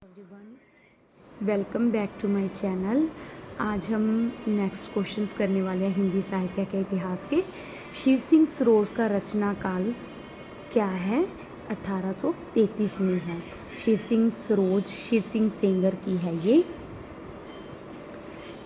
Everyone, welcome back to my channel. आज हम next questions करने वाले हैं हिंदी साहित्य के इतिहास के। शिव सिंह सरोज का रचना काल क्या है? 1833 में है। शिव सिंह सरोज शिव सिंह सेंगर की है ये।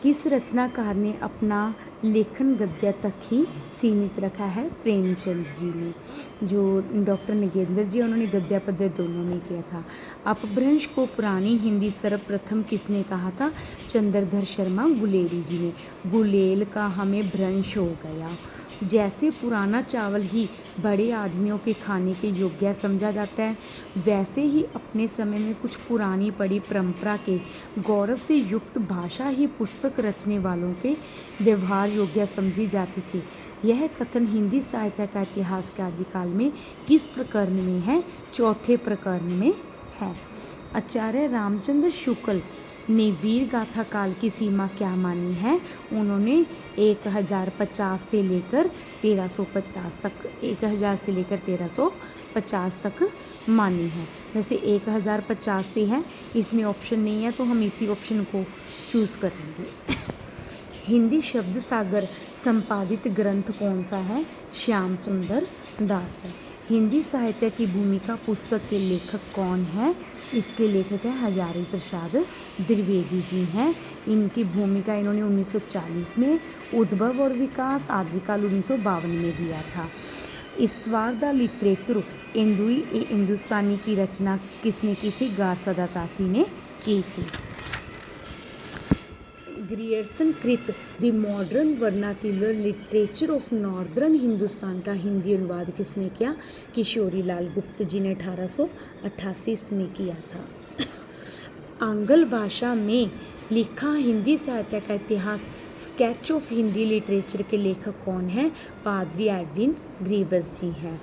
किस रचनाकार ने अपना लेखन गद्य तक ही सीमित रखा है? प्रेमचंद जी ने। जो डॉक्टर नगेंद्र जी उन्होंने गद्य पद्य दोनों में किया था। अपभ्रंश को पुरानी हिंदी सर्वप्रथम किसने कहा था? चंद्रधर शर्मा गुलेरी जी ने। गुलेल का हमें भ्रंश हो गया। जैसे पुराना चावल ही बड़े आदमियों के खाने के योग्य समझा जाता है, वैसे ही अपने समय में कुछ पुरानी पड़ी परंपरा के गौरव से युक्त भाषा ही पुस्तक रचने वालों के व्यवहार योग्य समझी जाती थी। यह कथन हिंदी साहित्य का इतिहास के आदिकाल में किस प्रकरण में है? चौथे प्रकरण में है। आचार्य रामचंद्र शुक्ल ने वीर गाथा काल की सीमा क्या मानी है? उन्होंने 1050 से लेकर 1350 तक 1000 से लेकर 1350 तक मानी है। वैसे 1050 से है, इसमें ऑप्शन नहीं है तो हम इसी ऑप्शन को चूज़ करेंगे। हिंदी शब्द सागर संपादित ग्रंथ कौन सा है? श्याम सुंदर दास है। हिंदी साहित्य की भूमिका पुस्तक के लेखक कौन है? इसके लेखक हैं हजारी प्रसाद द्विवेदी जी हैं। इनकी भूमिका इन्होंने 1940 में उद्भव और विकास आदिकाल 1952 में दिया था। इस्तवार द लिटरेचर हिंदुस्तानी की रचना किसने की थी? गारसादातासी ने की थी। ग्रियर्सन कृत the modern vernacular literature of northern Hindustan का हिंदी अनुवाद किसने किया? किशोरी लाल गुप्त जी ने 1888 में किया था। आंग्ल भाषा में लिखा हिंदी साहित्य का इतिहास स्केच ऑफ हिंदी लिटरेचर के लेखक कौन हैं? पादरी एडविन ग्रीबस जी हैं।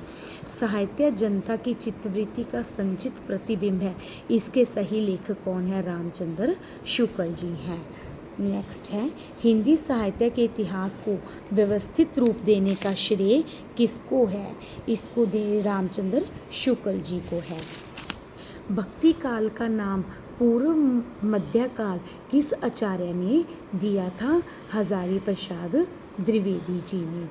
साहित्य जनता की चित्तवृत्ति का संचित प्रतिबिंब है, इसके सही लेखक कौन है? रामचंद्र शुक्ल जी हैं। नेक्स्ट है, हिंदी साहित्य के इतिहास को व्यवस्थित रूप देने का श्रेय किसको है? इसको दे रामचंद्र शुक्ल जी को है। भक्ति काल का नाम पूर्व मध्यकाल किस आचार्य ने दिया था? हजारी प्रसाद द्विवेदी जी ने।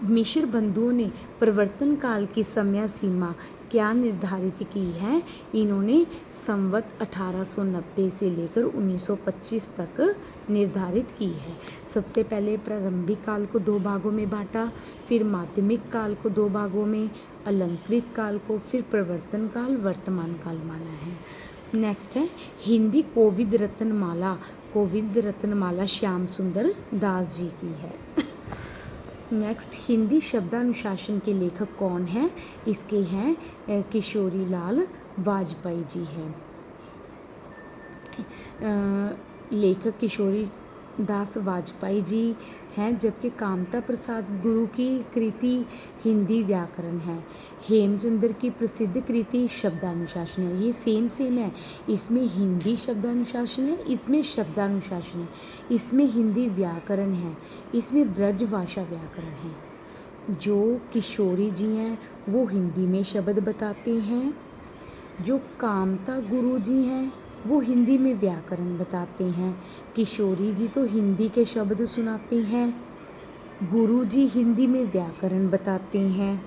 मिश्र बंधुओं ने प्रवर्तन काल की समय सीमा क्या निर्धारित की है? इन्होंने संवत 1890 से लेकर 1925 तक निर्धारित की है। सबसे पहले प्रारंभिक काल को 2 भागों में बांटा, फिर माध्यमिक काल को 2 भागों में, अलंकृत काल को, फिर प्रवर्तन काल, वर्तमान काल माना है। नेक्स्ट है, हिंदी कोविद रत्न माला श्याम सुंदर दास जी की है। नेक्स्ट, हिंदी शब्दानुशासन के लेखक कौन हैं? इसके हैं किशोरी लाल वाजपेयी जी हैं। लेखक किशोरी दास वाजपेयी जी हैं, जबकि कामता प्रसाद गुरु की कृति हिंदी व्याकरण है। हेमचंद्र की प्रसिद्ध कृति शब्दानुशासन है। ये सेम है, इसमें हिंदी शब्दानुशासन है, इसमें शब्दानुशासन है, इसमें हिंदी व्याकरण है, इसमें ब्रजभाषा व्याकरण है। जो किशोरी जी हैं वो हिंदी में शब्द बताते हैं, जो कामता गुरु जी हैं वो हिंदी में व्याकरण बताते हैं। किशोरी जी तो हिंदी के शब्द सुनाते हैं, गुरु जी हिंदी में व्याकरण बताते हैं,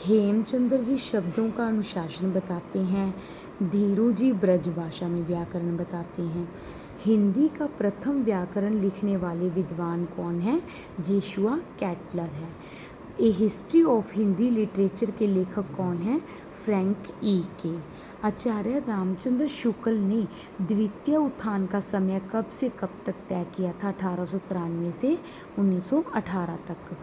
हेमचंद्र जी शब्दों का अनुशासन बताते हैं, धीरू जी ब्रजभाषा में व्याकरण बताते हैं। हिंदी का प्रथम व्याकरण लिखने वाले विद्वान कौन है? जोशुआ कैटलर है। ए हिस्ट्री ऑफ हिंदी लिटरेचर के लेखक कौन हैं? फ्रैंक ई के। आचार्य रामचंद्र शुक्ल ने द्वितीय उत्थान का समय कब से कब तक तय किया था? 1893 से 1918 तक।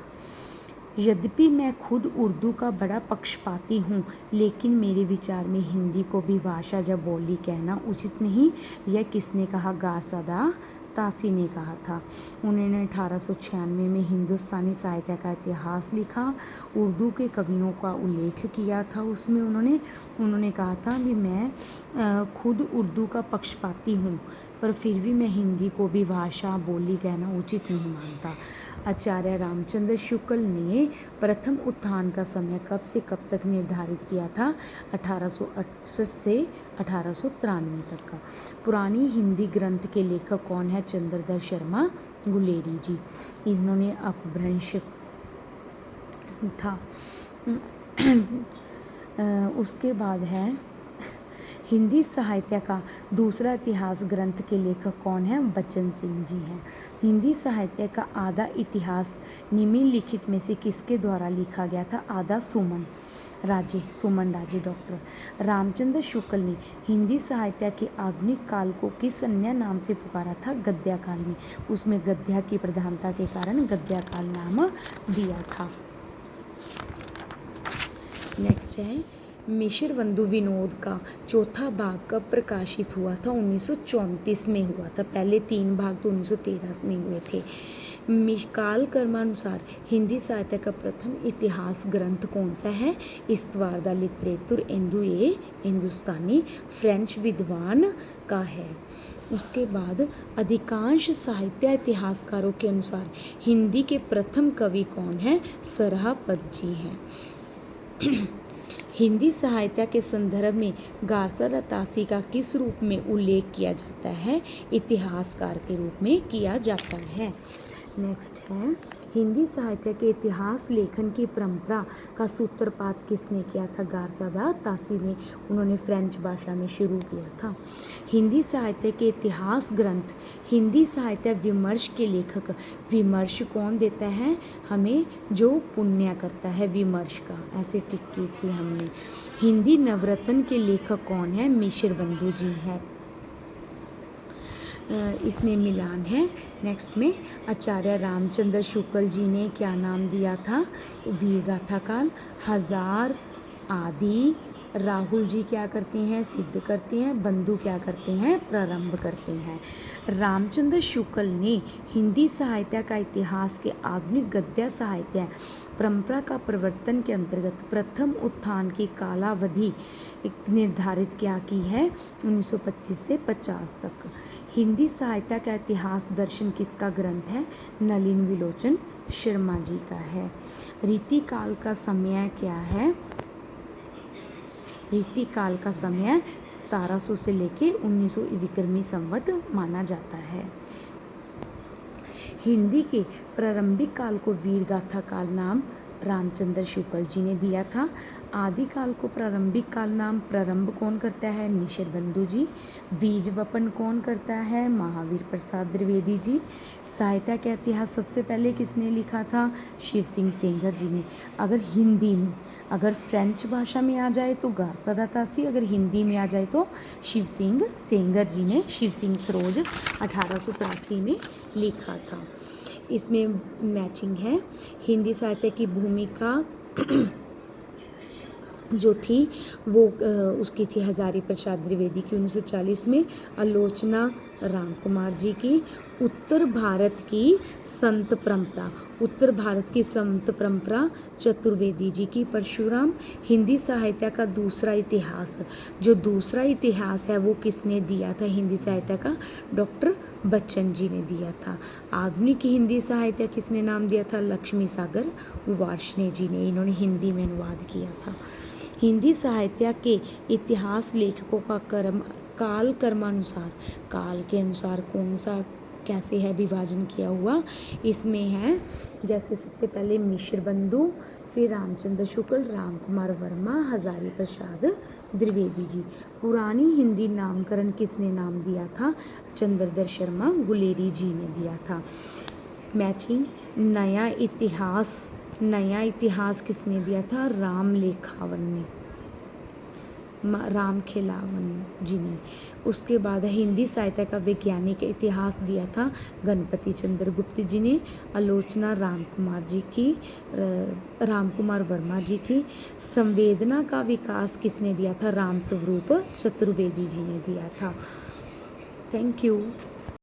यद्यपि मैं खुद उर्दू का बड़ा पक्षपाती हूँ, लेकिन मेरे विचार में हिंदी को भी भाषा या बोली कहना उचित नहीं। यह किसने कहा? गारसादा तासी ने कहा था। उन्होंने 1896 में हिंदुस्तानी साहित्य का इतिहास लिखा, उर्दू के कवियों का उल्लेख किया था। उसमें उन्होंने कहा था कि मैं खुद उर्दू का पक्षपाती हूँ, पर फिर भी मैं हिंदी को भी भाषा बोली कहना उचित नहीं मानता। आचार्य रामचंद्र शुक्ल ने प्रथम उत्थान का समय कब से कब तक निर्धारित किया था? 1868 से 1893 तक का। पुरानी हिंदी ग्रंथ के लेखक कौन है? चंद्रधर शर्मा गुलेरी जी। इन्होंने अपभ्रंश था। उसके बाद है हिंदी साहित्य का दूसरा इतिहास ग्रंथ के लेखक कौन है? बच्चन सिंह जी हैं। हिंदी साहित्य का आधा इतिहास निम्नलिखित में से किसके द्वारा लिखा गया था? आधा सुमन राजे डॉक्टर रामचंद्र शुक्ल ने हिंदी साहित्य के आधुनिक काल को किस अन्य नाम से पुकारा था? गद्य काल में। उसमें गद्य की प्रधानता के कारण गद्य काल नाम दिया था। नेक्स्ट है मिश्र बंधु विनोद का चौथा भाग कब प्रकाशित हुआ था? 1934 में हुआ था। पहले 3 भाग तो 1913 में हुए थे। काल कर्मानुसार हिंदी साहित्य का प्रथम इतिहास ग्रंथ कौन सा है? इस्तवार द लिटरेचर इंदु ए हिंदुस्तानी फ्रेंच विद्वान का है। उसके बाद अधिकांश साहित्य इतिहासकारों के अनुसार हिंदी के प्रथम कवि कौन है? सरहापद जी हैं। हिंदी साहित्य के संदर्भ में गारसा रतासी का किस रूप में उल्लेख किया जाता है? इतिहासकार के रूप में किया जाता है। नेक्स्ट है हिंदी साहित्य के इतिहास लेखन की परंपरा का सूत्रपात किसने किया था? गारसा रतासी ने। उन्होंने फ्रेंच भाषा में शुरू किया था। हिंदी साहित्य के इतिहास ग्रंथ हिंदी साहित्य विमर्श के लेखक विमर्श कौन देता है हमें? जो पुण्य करता है विमर्श का, ऐसे टिक की थी हमने। हिंदी नवरत्न के लेखक कौन है? मिश्र बंधु जी है। इसमें मिलान है। नेक्स्ट में आचार्य रामचंद्र शुक्ल जी ने क्या नाम दिया था? वीर गाथा काल। हजार आदि राहुल जी क्या करते हैं? सिद्ध करते हैं। बंधु क्या करते हैं? प्रारंभ करते हैं। रामचंद्र शुक्ल ने हिंदी साहित्य का इतिहास के आधुनिक गद्य साहित्य परंपरा का प्रवर्तन के अंतर्गत प्रथम उत्थान की कालावधि निर्धारित क्या की है? 1925 से 50 तक। हिंदी साहित्य का इतिहास दर्शन किसका ग्रंथ है? नलिन विलोचन शर्मा जी का है। रीतिकाल का समय क्या है? रीतिकाल का समय 1700 से लेके 1900 विक्रमी संवत माना जाता है। हिंदी के प्रारंभिक काल को वीर गाथा काल नाम रामचंद्र शुक्ल जी ने दिया था। आदिकाल को प्रारंभिक काल नाम प्रारंभ कौन करता है? मिश्र बंधु जी। बीज वपन कौन करता है? महावीर प्रसाद द्विवेदी जी। साहित्य का इतिहास सबसे पहले किसने लिखा था? शिव सिंह सेंगर जी ने। अगर हिंदी में, अगर फ्रेंच भाषा में आ जाए तो गारसा रतासी, अगर हिंदी में आ जाए तो शिव सिंह सेंगर जी ने शिव सिंह सरोज 1883 में लिखा था। इसमें मैचिंग है। हिंदी साहित्य की भूमिका जो थी वो उसकी थी हजारी प्रसाद द्विवेदी की 1940 में, आलोचना राम कुमार जी की। उत्तर भारत की संत परंपरा चतुर्वेदी जी की। परशुराम। हिंदी साहित्य का दूसरा इतिहास, जो दूसरा इतिहास है वो किसने दिया था? हिंदी साहित्य का डॉक्टर बच्चन जी ने दिया था। आधुनिक हिंदी साहित्य किसने नाम दिया था? लक्ष्मी सागर वार्ष्णेय जी ने। इन्होंने हिंदी में अनुवाद किया था। हिंदी साहित्य के इतिहास लेखकों का काल कर्मानुसार, काल के अनुसार कौन सा कैसे है विभाजन किया हुआ? इसमें है जैसे सबसे पहले मिश्र बंधु, फिर रामचंद्र शुक्ल, राम कुमार वर्मा, हजारी प्रसाद द्विवेदी जी। पुरानी हिंदी नामकरण किसने नाम दिया था? चंद्रधर शर्मा गुलेरी जी ने दिया था। मैचिंग। नया इतिहास किसने दिया था? राम खेलावन जी ने। उसके बाद हिंदी साहित्य का वैज्ञानिक इतिहास दिया था गणपति चंद्र गुप्त जी ने। आलोचना राम कुमार वर्मा जी की। संवेदना का विकास किसने दिया था? राम स्वरूप चतुर्वेदी जी ने दिया था। Thank you.